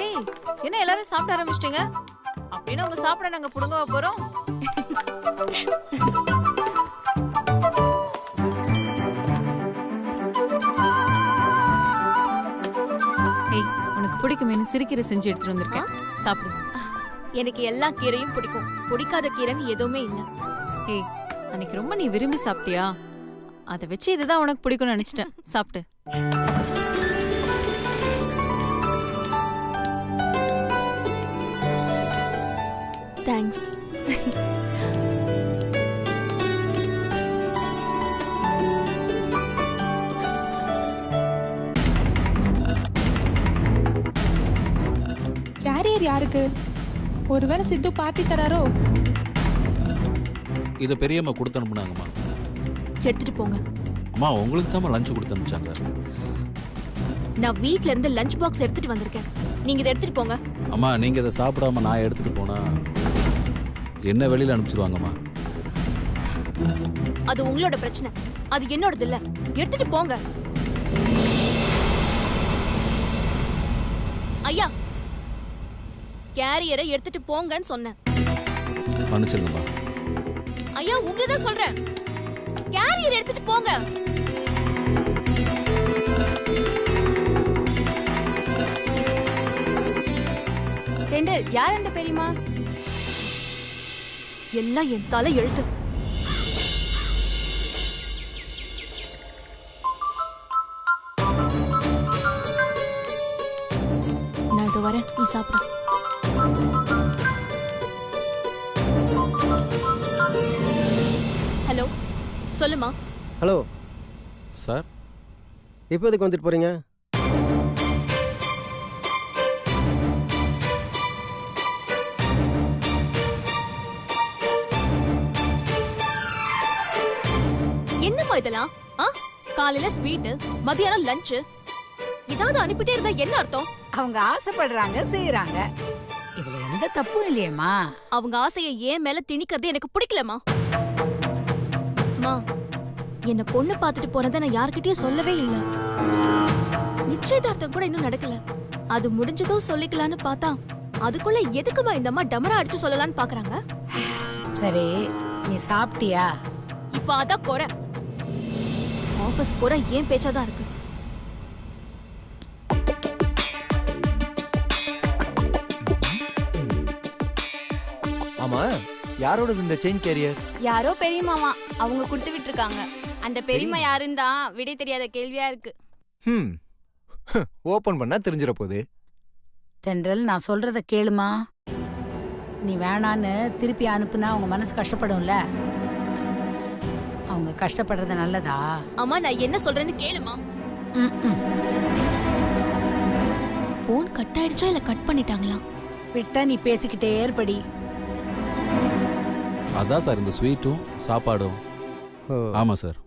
ஏய், என்ன எல்லாரும் சாப்பிட ஆரம்பிச்சிட்டீங்க? அப்படின்னு உங்க சாப்பிட நாங்க புடுங்கவா போறோம்? ஏய், உனக்கு பிடிக்குமேனு சிறுகீரை செஞ்சு எடுத்துட்டு வந்திருக்கேன், சாப்பிடு. எனக்கு எல்லா கீரையும் பிடிக்கும், பிடிக்காத கீரைன்னு எதுவுமே இல்ல. ஏய், அன்னைக்கு ரொம்ப நீ விரும்பி சாப்பிட்டியா? அதை வச்சு இதுதான் உனக்கு பிடிக்கும்னு நினைச்சிட்டேன், சாப்பிட்டு. தேங்க்ஸ். கேரியர் யாருக்கு? ஒருவேளை சித்து பார்ட்டி தராரோ? இதை பெரியம்மா கொடுத்து அனுப்புனாங்கம்மா. எடுத்துட்டு போங்க. அம்மா உங்களுக்கு தான் லஞ்ச் கொடுத்து அனுப்பிச்சாங்க. நான் வீட்ல இருந்து லஞ்ச் பாக்ஸ் எடுத்துட்டு வந்திருக்கேன், நீங்க இதை எடுத்துட்டு போங்க. அம்மா நீங்க இதை சாப்பிடாம நான் எடுத்துட்டு போனா என்ன வெளியில அனுப்பிச்சிருவாங்கம்மா. அது உங்களோட பிரச்சனை, அது என்னோடது இல்ல. எடுத்துட்டு போங்க. ஐயா, கேரியரை எடுத்துட்டு போங்கன்னு சொன்னேன். மன்னிச்சிருங்கம்மா. ஐயா, உங்களை தான் சொல்றேன், கேரியர் எடுத்துட்டு போங்க. டெண்டல், யார் அந்த பெரியம்மா? எல்லாம் என் தலை எழுத்து. நான் இதோ வரேன், நீ சாப்பிட. ஹலோ, சொல்லுமா. ஹலோ சார், இப்போ எதுக்கு வந்துட்டு போறீங்க? என்னம்மா இதெல்லாம்? காலையில ஸ்வீட், மதியானம் லஞ்ச், ஏதாவது அனுப்பிட்டே இருந்தா என்ன அர்த்தம்? அவங்க ஆசைப்படுறாங்க, செய்யறாங்க. இதுல எந்த தப்பும் இல்லையேம்மா. அவங்க ஆசையை ஏன் மேல திணிக்கிறது எனக்கு பிடிக்கலமா. அம்மா, என்ன பொண்ணு பார்த்துட்டு போனதை நான் யார்கிட்டயும் சொல்லவே இல்லை. நிச்சயதார்த்தம் கூட இன்னும் நடக்கல. அது முடிஞ்சதும் சொல்லிக்கலான்னு பார்த்தா அதுக்குள்ள எதுக்குமா இந்த அம்மா டமரா அடிச்சு சொல்லலான்னு பாக்குறாங்க. சரி, நீ சாப்பிட்டியா? இப்ப அதான் குறை. ஆபீஸ் போற ஏன் பேச்சாதான் இருக்கு. ஆமா, யாரோட இந்த செயின் கேரியர்? யாரோ பெரியம்மாவா, அவங்க கொடுத்து விட்டுருக்காங்க. அந்த பெரியம்மா யாருன்னு தான் விடை தெரியாத கேள்வியா இருக்கு. ஓபன் பண்ணா தெரிஞ்சிட போகுது. தென்றல், நான் சொல்றத கேளுமா. நீ வேணான்னு திருப்பி அனுப்புனா அவங்க மனசு கஷ்டப்படும்ல. அவங்க கஷ்டப்படுறது நல்லதா? அம்மா, நான் என்ன சொல்றேன்னு கேளுமா. போன் கட் ஆயிடுச்சா இல்ல கட் பண்ணிட்டாங்களா? விட்டா நீ பேசிக்கிட்டே ஏற்படி. அதான் சார் இந்த ஸ்வீட்டும் சாப்பாடும். ஆமா சார்.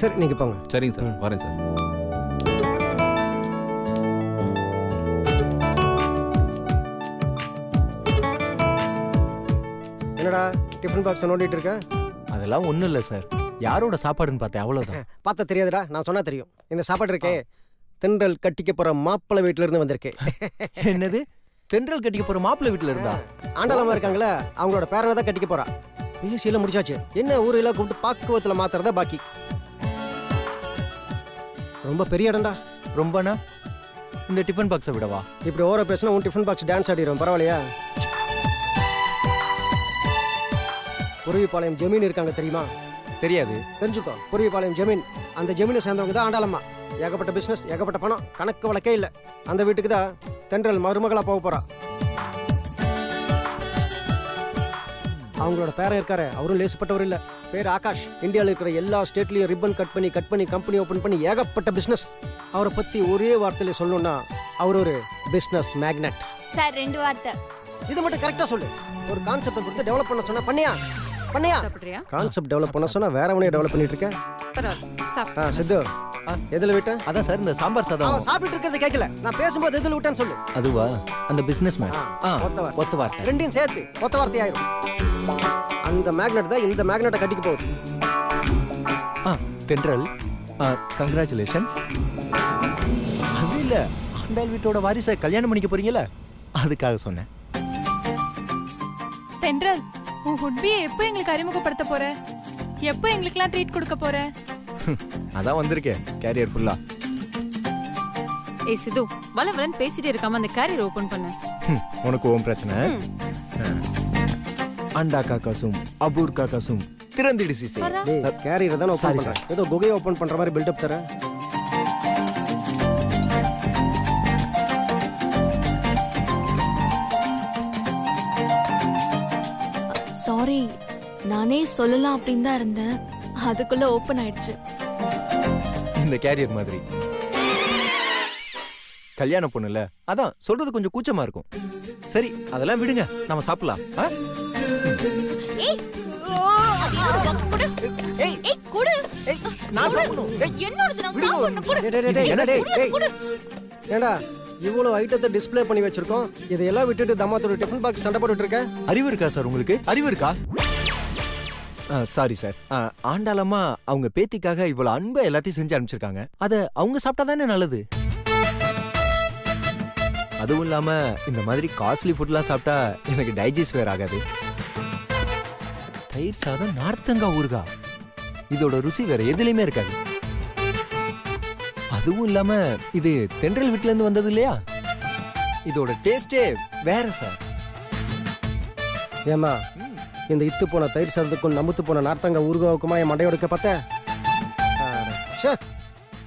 சரி, நீங்க போங்க. சரிங்க சார், வரேன் சார். என்னடா டிஃபன் பாக்ஸ் நோண்டிட்டு இருக்க? அதெல்லாம் ஒண்ணும் இல்ல சார், யாரோட சாப்பாடுன்னு பார்த்தேன், அவ்வளவுதான். பார்த்தா தெரியாதுடா, நான் சொன்னா தெரியும். இந்த சாப்பாடு இருக்கே, தென்றல் கட்டிக்க போற மாப்பிள்ளை வீட்டுல இருந்து வந்திருக்கேன். என்னது? தென்றல் கட்டிக்க போற மாப்பிள்ளை வீட்டுல இருந்தா? ஆண்டாளமா இருக்காங்களே, அவங்களோட பேரனை தான் கட்டிக்க போறா. பேசியெல்லாம் முடிச்சாச்சு. என்ன ஊரெல்லாம் கூப்பிட்டு பாக்குவத்துல மாத்துறதா பாக்கி. ரொம்ப பெரிய இடம்டா. ரொம்பனா இந்த டிஃபன் பாக்ஸை விடவா? இப்படி ஓர பேசினா உன் டிஃபன் பாக்ஸ் டான்ஸ் ஆடிடும். பரவாயில்லையா? புரவிப்பாளையம் ஜமீன் இருக்காங்க தெரியுமா? தெரியாது. தெரிஞ்சுக்கோ, புரவிப்பாளையம் ஜமீன். அந்த ஜமீனை சேர்ந்தவங்க தான் ஆண்டாளம்மா. ஏகப்பட்ட பிசினஸ், ஏகப்பட்ட பணம், கணக்கு வழக்கே இல்லை. அந்த வீட்டுக்கு தான் தென்றல் மருமகளா போக போறா. அவங்களோட பேரன் இருக்காரு, அவரும் லேசுப்பட்டவர் இல்ல. பேர் ஆகாஷ். இந்தியாவில் இருக்கிற எல்லா ஸ்டேட்லயும் ரிப்பன் கட் பண்ணி கம்பெனி ஓபன் பண்ணி ஏகப்பட்ட பிசினஸ். அவரை பத்தி ஒரே வார்த்தையில சொல்லணும்னா அவர் ஒரு பிசினஸ் மேக்னட். சார், 2 வார்த்தை. இது மட்டும் கரெக்டா சொல்லு. ஒரு கான்செப்ட் கொடுத்து டெவலப் பண்ண சொன்னா பண்ணியா? சாப்பிடுறியா? கான்செப்ட் டெவலப் பண்ண சொன்னா வேற ஒண்ணே டெவலப் பண்ணிட்டு இருக்க. பரவாயில்ல, சாப்பிடு. சித்து, எதுல விட்ட? அதான் சார், இந்த சாம்பார் சாதம். அவன் சாப்பிட்டு இருக்கிறது கேட்கல. நான் பேசும்போது எதுல விட்டேன்னு சொல்லு. அதுவா? அந்த பிசினஸ் மேன். ஒத்த வார்த்தை. ரெண்டையும் சேர்த்து ஒத்த வார்த்தை ஆயிரும். அந்த மேக்னெட் தான் இந்த மேக்னெட்டை கட்டிக்க போகுது. தென்றல், கங்க்ராச்சுலேஷன்ஸ். அது இல்ல, ஆண்டாள் வீட்டோட வாரிசை கல்யாணம் பண்ணிக்க போறீங்கல்ல அதுக்காக சொன்னேன். தென்றல், உன் ஹுட்பியை எப்போ எங்களுக்கு அறிமுகப்படுத்த போற? எப்போ எங்களுக்கெல்லாம் ட்ரீட் கொடுக்க போற? அதான் வந்திருக்கேன் கேரியர் ஃபுல்லா. ஏய் சித்து, வளவலன்னு பேசிட்டே இருக்காம அந்த கேரியர் ஓபன் பண்ணு. உனக்கு ஓம் பிரச்சனை. அண்டா காக்காசும் அபூர் காக்காசும் திறந்திடு சிசை. டேய் கேரியர் தான் Sorry, ஓபன் பண்றேன். ஏதோ குகையை ஓபன் பண்ற மாதிரி பில்டப் தர. சாரி, நானே சொல்லலாம் அப்படின்னு தான் இருந்தேன். அதுக்குள்ள ஓபன் ஆயிடுச்சு. இந்த கேரியர் மாதிரி கல்யாண பொண்ணுல அதான் சொல்றது கொஞ்சம் கூச்சமா இருக்கும். சரி அதெல்லாம் விடுங்க, நம்ம சாப்பிடலாம். ஏய் அது என்னோட box கொடு. ஏய் ஏய் கொடு. ஏய் நான் சாப்பிடணும். ஏய் என்னோடது நான் சாப்பிடணும். கொடு. டேய், டேய், டேய், என்ன டேய், டேய். கொடு. ஏண்டா இவ்வளவு ஐட்டத்தை டிஸ்ப்ளே பண்ணி வச்சிருக்கோம், இதையெல்லாம் விட்டுட்டு தம்மாத்தோட டிஃபன் பாக்ஸ் சண்டை போட்டுட்டு இருக்க? அறிவு இருக்கா சார் உங்களுக்கு? அறிவு இருக்கா? Sorry sir. ஆண்டாளம்மா அவங்க பேத்திக்காக இவ்வளவு அன்பை எல்லாத்தையும் செஞ்சு அனுப்பிச்சிருக்காங்க. அத அவங்க சாப்பிட்டா தானே நல்லது. அதுவும் இல்லாம இந்த மாதிரி காஸ்ட்லி ஃபுட்லாம் சாப்பிட்டா எனக்கு டைஜஸ்ட் வேற ஆகாது. தயிர் சாதம் நார்த்தங்காய் ஊறுகா இதோட ருசி வேற எதுலயுமே இருக்காது. அதுவும் இல்லாம இது தென்றல் வீட்ல இருந்து வந்தது இல்லையா, இதோட டேஸ்டே வேற சார். ஏமா இந்த இத்து போன தயிர் சாதத்துக்கும் நமுத்து போன நார்த்தங்க ஊறுகாவுக்குமா என் மண்டையோடுக்க பார்த்தேன்.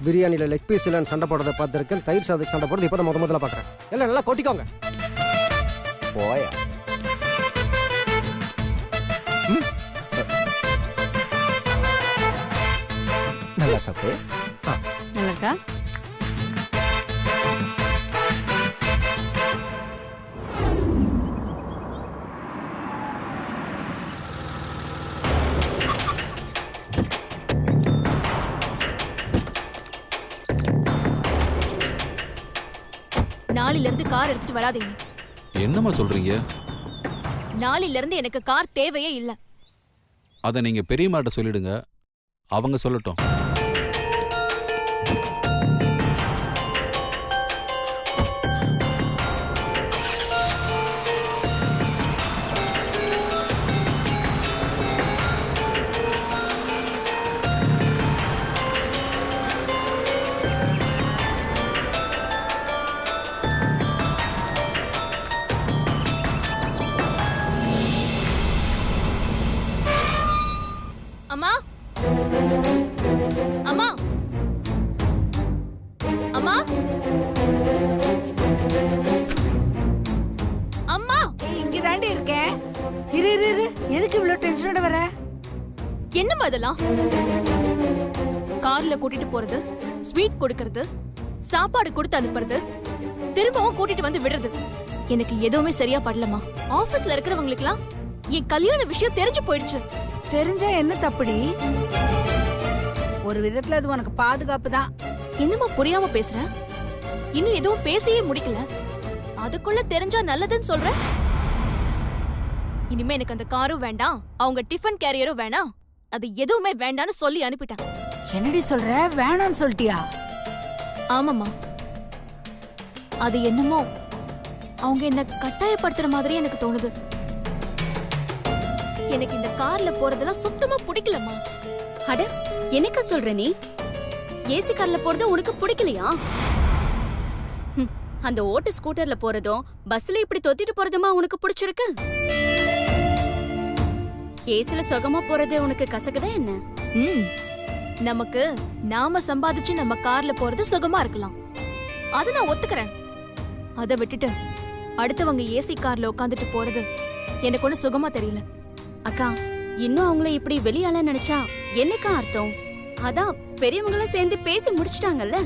பிரியாணியில லெக் பீஸ் இல்லைன்னு சண்டை போடுறதை பார்த்துருக்கேன், தயிர் சாதத்துக்கு சண்டை போடுறது இப்போ முதல்ல பார்க்குறேன். எல்லாம் நல்லா கொட்டிக்கோங்க. போயா நல்லா சாப்பிட்டு. நல்லா இருக்கா? நாளையில இருந்து கார் எடுத்துட்டு வராதீங்க. என்னம்மா சொல்றீங்க? நாளையில இருந்து எனக்கு கார் தேவையே இல்ல. அதை நீங்க பெரியம்மாட்ட சொல்லிடுங்க, அவங்க சொல்லட்டும். அம்மா அம்மா அம்மா அம்மா இங்க தாண்டி இருக்கேன். இரு இரு இரு, எதுக்கு இவ்வளவு டென்ஷனோட வர? என்னம்மா இதெல்லாம்? கார்ல கூட்டிட்டு போறது, ஸ்வீட் கொடுக்கறது, சாப்பாடு கொடுத்து அனுப்புறது, திரும்பவும் கூட்டிட்டு வந்து விடுறது, எனக்கு எதுவுமே சரியா படலமா. ஆபீஸ்ல இருக்கிறவங்களுக்குலாம் என் கல்யாண விஷயம் தெரிஞ்சு போயிடுச்சு. தெரிஞ்சா என்ன தப்புடி? ஒரு விதத்துல அது உனக்கு பாதுகாப்பு தான். என்னம்மா புரியாம பேசுற? இன்னும் எதுவும் பேசியே முடிக்கல, அதுக்குள்ள தெரிஞ்சா நல்லதுன்னு சொல்ற. இனிமே எனக்கு அந்த காரும் வேண்டாம், அவங்க டிஃபன் கேரியரும் வேணாம், அது எதுவுமே வேண்டான்னு சொல்லி அனுப்பிட்டேன். என்னடி சொல்ற? வேணான்னு சொல்லிட்டியா? ஆமாம்மா, அது என்னமோ அவங்க என்ன கட்டாயப்படுத்துற மாதிரி எனக்கு தோணுது. எனக்கு இந்த கார்ல போறதெல்லாம் சுத்தமா பிடிக்கலம்மா. அட என்னக்க சொல்ற நீ? ஏசி கார்ல போறது உனக்கு பிடிக்கலையா? அந்த ஓட்டு ஸ்கூட்டர்ல போறதும் பஸ்ல இப்படி தொத்திட்டு போறதுமா உனக்கு பிடிச்சிருக்கு? ஏசில சுகமா போறது உனக்கு கசக்குதா என்ன? நமக்கு நாம சம்பாதிச்சு நம்ம கார்ல போறது சுகமா இருக்கலாம், அது நான் ஒத்துக்கிறேன். அதை விட்டுட்டு அடுத்தவங்க ஏசி கார்ல உட்காந்துட்டு போறது எனக்கு ஒண்ணு சுகமா தெரியல. அக்கா இன்னும் அவங்கள இப்படி வெளியால நினைச்சா என்னக்கா அர்த்தம்? அதான் பெரியவங்களும் சேர்ந்து பேசி முடிச்சிட்டாங்கல்ல.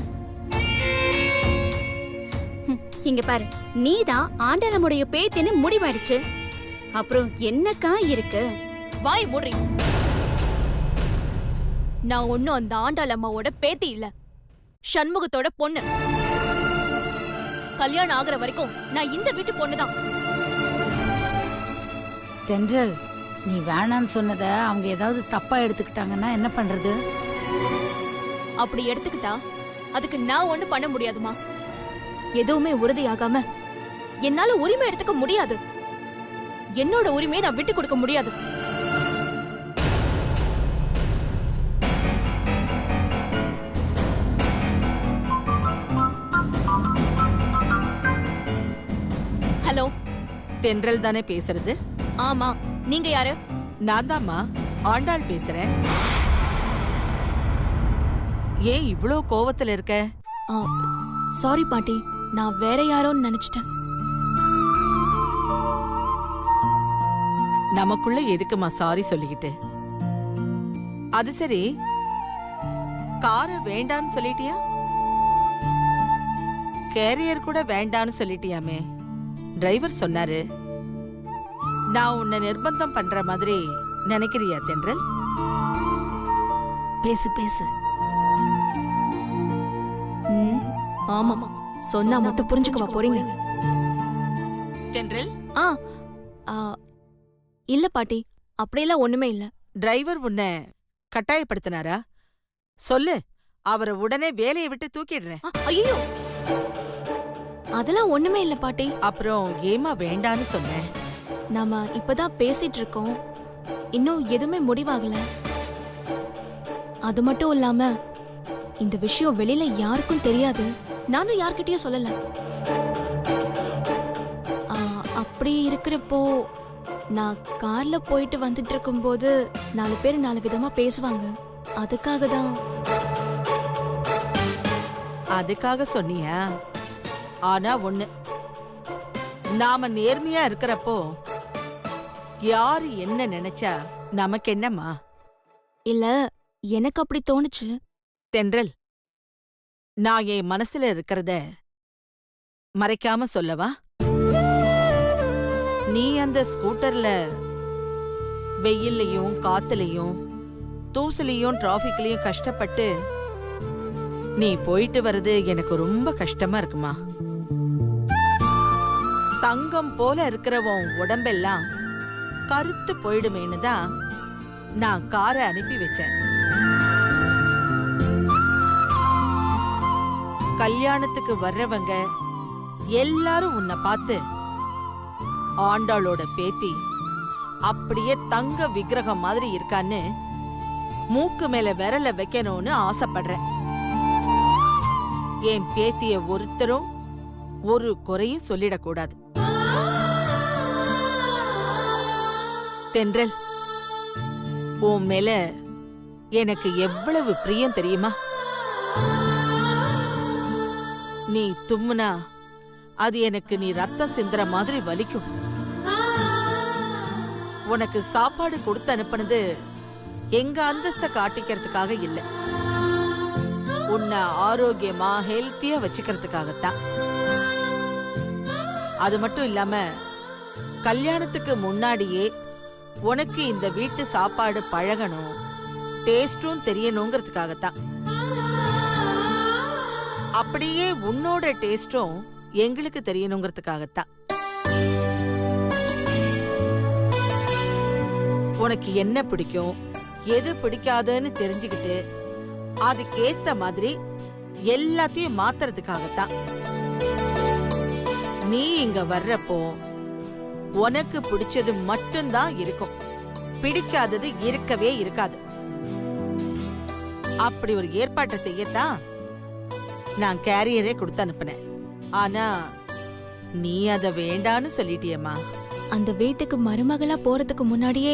இங்க பாரு, நீதான் ஆண்டாளமுடைய பேத்தின்னு முடிவாயிடுச்சு, அப்புறம் என்னக்கா இருக்கு? வாய் மூடி. நான் ஒன்னும் அந்த ஆண்டாள் அம்மாவோட பேத்தி இல்ல, சண்முகத்தோட பொண்ணு. கல்யாணம் ஆகுற வரைக்கும் நான் இந்த வீட்டு பொண்ணுதான். தென்றல், நீ வேணான்னு சொன்னத அவங்க ஏதாவது தப்பா எடுத்துக்கிட்டாங்கன்னா என்ன பண்றது? அப்படி எடுத்துக்கிட்டா அதுக்கு நான் ஒண்ணு பண்ண முடியாதுமா. எதுவுமே உறுதியாகாம என்னால உரிமை எடுத்துக்க முடியாது. என்னோட உரிமையை நான் விட்டு கொடுக்க முடியாது. ஹலோ, தென்றல் தானே பேசுறது? ஆமா, நீங்க யாரு? நான் தாம்மா ஆண்டாள் பேசுறேன். ஏன் இவ்ளோ கோவத்துல இருக்க? சாரி பாட்டி, நான் வேற யாரோன்னு நினைச்சிட்டேன். நமக்குள்ள எதுக்குமா சாரி சொல்லிக்கிட்டு? அது சரி, கார வேண்டான்னு சொல்லிட்டியா? கேரியர் கூட வேண்டான்னு சொல்லிட்டியாமே. டிரைவர் சொன்னாரு. நான் உன்னை நிர்பந்தம் பண்ற மாதிரி நினைக்கிறியா தென்றல்? பேசு பேசு. ஆமா, சொன்னா மட்டும் புரிஞ்சுக்கவா போறீங்க? தென்றல், இல்ல பாட்டி, அப்படியெல்லாம் ஒண்ணுமே இல்ல. டிரைவர் உன்னை கட்டாயப்படுத்தினாரா? சொல்லு, அவரை உடனே வேலையை விட்டு தூக்கிடுறேன். ஐயோ, அதெல்லாம் ஒண்ணுமே இல்ல பாட்டி. அப்புறம் ஏமா வேண்டான்னு சொன்னேன்? நாம இப்பதான் பேசிட்டு இருக்கோம், இன்னும் எதுவுமே முடிவாகல. அது மட்டும் இல்லாம இந்த விஷயம் வெளியில யாருக்கும் தெரியாது, நானும் யார்கிட்டயும் சொல்லல. அப்படி இருக்கிறப்போ நான் கார்ல போயிட்டு வந்துட்டு இருக்கும்போது 4 பேர் 4 விதமா பேசுவாங்க. அதுக்காக தான். அதுக்காக சொன்னியா? ஆனா ஒண்ணு, நாம நேர்மையா இருக்கிறப்போ யாரு என்ன நினைச்சா நமக்கு என்னம்மா? இல்ல, எனக்கு அப்படி தோணுச்சு. தென்றல், நான் என் மனசுல இருக்கிறத மறைக்காம சொல்லவா? நீ அந்த ஸ்கூட்டர்ல வெயில்லையும் காத்துலயும் தூசலையும் டிராபிக்லயும் கஷ்டப்பட்டு நீ போயிட்டு வர்றது எனக்கு ரொம்ப கஷ்டமா இருக்குமா. தங்கம் போல இருக்கிறவன் உடம்பெல்லாம் கருத்து போயிடுமேன்னு தான் நான் காரை அனுப்பி வச்சேன். கல்யாணத்துக்கு வர்றவங்க எல்லாரும் உன்னை பார்த்து ஆண்டாளோட பேத்தி அப்படியே தங்க விக்கிரகம் மாதிரி இருக்கான்னு மூக்கு மேல விரல வைக்கணும்னு ஆசைப்படுறேன். என் பேத்திய ஒருத்தரும் ஒரு குறையும் சொல்லிடக்கூடாது. தென்றல், உன் மேல எனக்கு எவ்வளவு பிரியம் தெரியுமா? நீ தும்முனா அது எனக்கு நீ ரத்தம் சிந்துற மாதிரி வலிக்கும். உனக்கு சாப்பாடு கொடுத்து அனுப்புனது எங்க அந்தஸ்த காட்டிக்கிறதுக்காக இல்ல, உன்னை ஆரோக்கியமா ஹெல்த்தியா வச்சுக்கிறதுக்காகத்தான். அது மட்டும் இல்லாம கல்யாணத்துக்கு முன்னாடியே உனக்கு இந்த வீட்டு சாப்பாடு பழகணும், டேஸ்டும் தெரியணுங்கிறதுக்காகத்தான். அப்படியே உன்னோட டேஸ்டும் எங்களுக்கு தெரியணுங்கிறதுக்காகத்தான். உனக்கு என்ன பிடிக்கும் எது பிடிக்காதுன்னு தெரிஞ்சுக்கிட்டு அதுக்கேத்த மாதிரி எல்லாத்தையும் மாத்துறதுக்காகத்தான். நீ இங்க வர்றப்போ உனக்கு பிடிச்சது மட்டும்தான் இருக்கும், பிடிக்காதது இருக்கவே இருக்காது. அப்படி ஒரு ஏற்பாட்டை செய்யத்தான் நான் கேரியரே கொடுத்து அனுப்புனேன். ஆனா நீ அத வேண்டான்னு சொல்லிட்டியம்மா. அந்த வீட்டுக்கு மருமகளா போறதுக்கு முன்னாடியே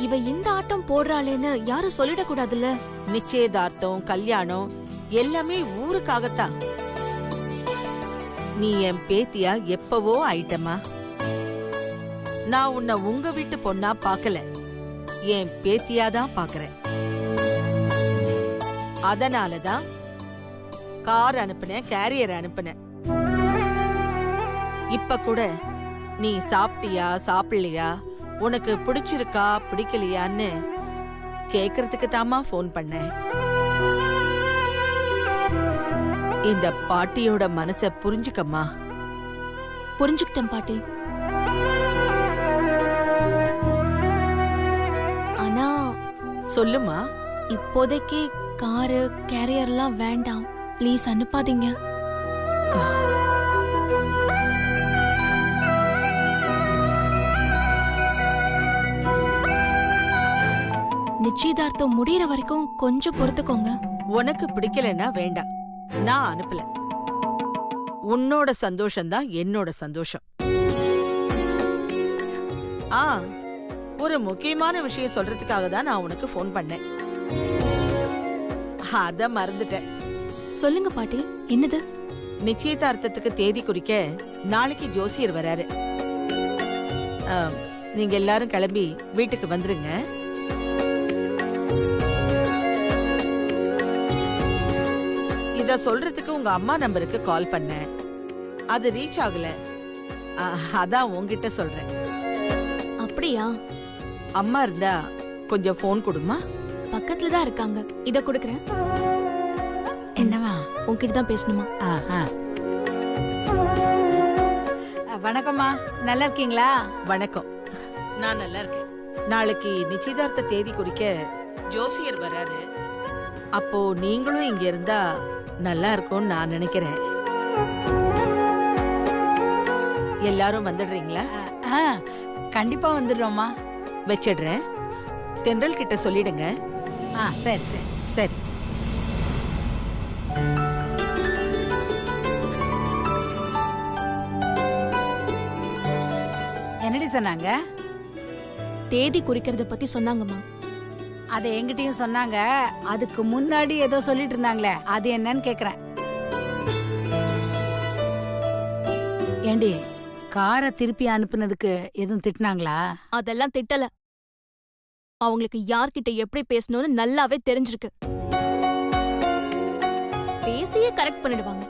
இவ இந்த ஆட்டம் போடுறாளேன்னு யாரும் சொல்லிடக்கூடாதுல்ல. நிச்சயதார்த்தம் கல்யாணம் எல்லாமே ஊருக்காகத்தான். நீ என் பேத்தியா எப்பவோ ஆயிட்டமா. நான் உன்னை உங்க வீட்டு பொண்ணா பாக்கல, என் பேத்தியாதான் பாக்குறேன். அதனாலதான் கார் அனுப்புனேன், கேரியர் அனுப்புனேன். இப்ப கூட நீ சாப்பிட்டியா சாப்பிடலையா, உனக்கு பிடிச்சிருக்கா பிடிக்கலையான்னு கேக்குறதுக்கு தாமா போன் பண்ணேன். இந்த பாட்டியோட மனச புரிஞ்சுக்கம்மா. புரிஞ்சுக்கிட்டேன் பாட்டி. ஆனா சொல்லுமா. இப்போதைக்கு காரு கேரியர்லாம் வேண்டாம், ப்ளீஸ் அனுப்பாதீங்க. நிச்சயதார்த்தம் முடியற வரைக்கும் கொஞ்சம் பொறுத்துக்கோங்க. உனக்கு பிடிக்கலன்னா வேண்டாம், நான் அனுப்பல. உன்னோட சந்தோஷம்தான் என்னோட சந்தோஷம். ஒரு முக்கியமான விஷயம் சொல்றதுக்காக தான் நான் உனக்கு ஃபோன் பண்ணேன். அத மறந்துட்டேன். சொல்லுங்க பாட்டி, என்னது? நிச்சயதார்த்தத்துக்கு தேதி குறிக்க நாளைக்கு ஜோசியர் வராரு. நீங்க எல்லாரும் கிளம்பி வீட்டுக்கு வந்துருங்க. இத சொல்றதுக்கு உங்க அம்மா நம்பருக்கு கால் பண்ணேன், அது ரீச் ஆகல. அதான் உங்ககிட்ட சொல்றேன். அப்படியா? அம்மா இருந்தா கொஞ்சம் போன் கொடுமா. பக்கத்துல தான் இருக்காங்க, இத கொடுக்கறேன். என்னவா? உன்கிட்ட தான் பேசணுமா? வணக்கம்மா, நல்லா இருக்கீங்களா? வணக்கம், நான் நல்லா இருக்கேன். நாளைக்கு நிச்சயதார்த்த தேதி குறிக்க ஜோசியர் வராரு. அப்போ நீங்களும் இங்க இருந்தா நல்லா இருக்கும்னு நான் நினைக்கிறேன். எல்லாரும் வந்துடுறீங்களா? கண்டிப்பா வந்துடுறோம்மா. வச்சிடுறேன். தென்றல் கிட்ட சொல்லிடுங்க. சரி சரி சரி. என்னடி சொன்னாங்க? தேதி குறிக்கிறத பத்தி சொன்னாங்கம்மா. அதை என்கிட்டயும் சொன்னாங்க. அதுக்கு முன்னாடி ஏதோ சொல்லிட்டு இருந்தாங்களே, அது என்னன்னு கேக்குறேன். ஏண்டி, காரை திருப்பி அனுப்புனதுக்கு எதுவும் திட்டினாங்களா? அதெல்லாம் திட்டல. அவங்களுக்கு யார்கிட்ட எப்படி பேசணும்னு நல்லாவே தெரிஞ்சிருக்கு. பேசியே கரெக்ட் பண்ணிடுவாங்க.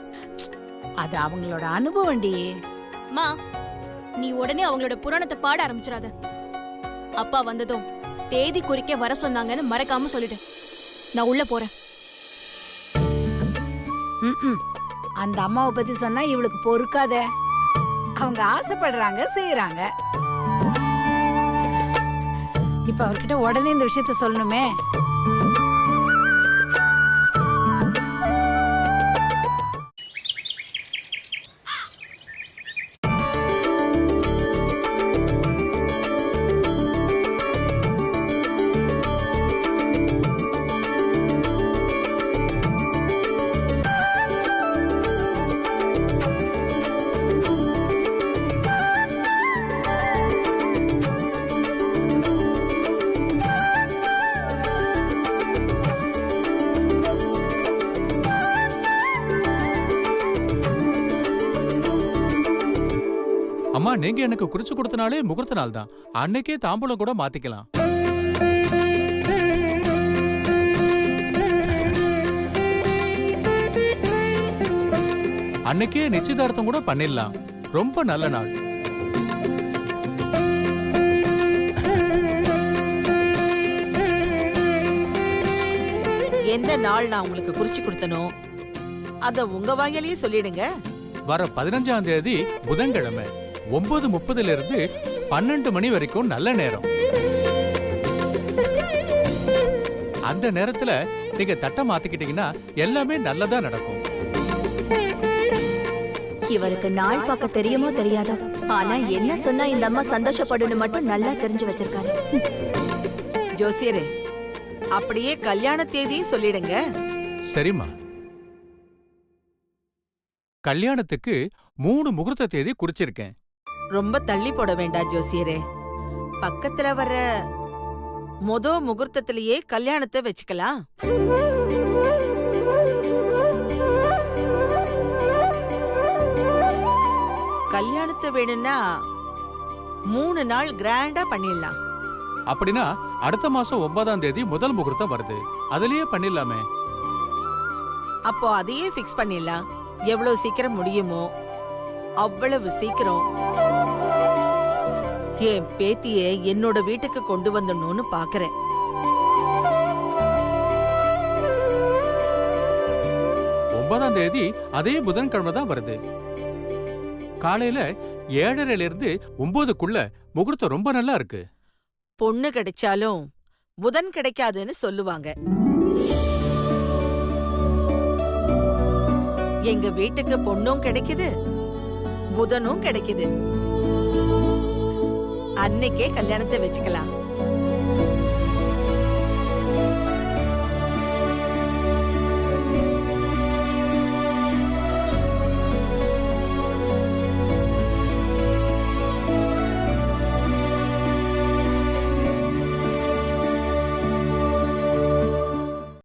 அது அவங்களோட அனுபவம்டி. மா, நீ உடனே அவங்களோட புராணத்தை பாட ஆரம்பிச்சிடாத. அப்பா வந்ததும் தேதி குறிக்க வர சொன்னாங்கன்னு மறக்காம சொல்லிடு. நான் உள்ள போறேன். அந்த அம்மாவை பத்தி சொன்னா இவளுக்கு பொறுக்காத. அவங்க ஆசைப்படுறாங்க, செய்யறாங்க. இப்ப அவர்கிட்ட உடனே இந்த விஷயத்த சொல்லணுமே. அம்மா, நீங்க எனக்கு குறிச்சு கொடுத்த நாளே முகூர்த்த நாள் தான். அன்னைக்கே தாம்பூலம் கூட மாத்திக்கலாம். அன்னைக்கே நிச்சயதார்த்தம் கூட பண்ணிடலாம். ரொம்ப நல்ல நாள். எந்த நாள் நான் உங்களுக்கு குறிச்சு கொடுத்தனோ அத உங்க வாயாலேயே சொல்லிடுங்க. வர 15ஆம் தேதி புதன்கிழமை 9:30 இருந்து 12 மணி வரைக்கும் நல்ல நேரம். அந்த நேரத்துல நீங்க தட்டை மாத்திக்கிட்டீங்கன்னா எல்லாமே நல்லதா நடக்கும். இவருக்கு நாள் பார்க்க தெரியுமோ தெரியாதோ, ஆனா என்ன சொன்னா இந்த அம்மா சந்தோஷப்படணும் மட்டும் நல்லா தெரிஞ்சு வச்சிருக்காரு. ஜோசியரே, அப்படியே கல்யாண தேதியும் சொல்லிடுங்க. சரிம்மா. கல்யாணத்துக்கு 3 முகூர்த்த தேதி குறிச்சிருக்கேன். ரொம்ப தள்ளி போட வேண்டாம் ஜோசியரே. பக்கத்துல வர முகூர்த்தத்திலேயே கல்யாணத்தை வச்சுக்கலாம். கல்யாணத்தை வேணும்னா 3 நாள் கிராண்டா பண்ணிடலாம். அப்படின்னா அடுத்த மாசம் 9ஆம் தேதி முதல் முகூர்த்தம் வருது, அதுலயே பண்ணிடலாமே. அப்போ அதையே பிக்ஸ் பண்ணிடலாம். எவ்வளவு சீக்கிரம் முடியுமோ அவ்வளவு சீக்கிரம் என் பேத்திய என்னோட வீட்டுக்கு கொண்டு வந்துடணும்னு பாக்குறேன். ஒன்பதாம் தேதி அதே புதன்கிழமை தான் வருது. காலையில 7:30 இருந்து 9க்குள்ள முகூர்த்தம் ரொம்ப நல்லா இருக்கு. பொண்ணு கிடைச்சாலும் புதன் கிடைக்காதுன்னு சொல்லுவாங்க. எங்க வீட்டுக்கு பொண்ணும் கிடைக்குது, புதனும் கிடைக்குது. அன்னைக்கே கல்யாணத்தை வச்சுக்கலாம்.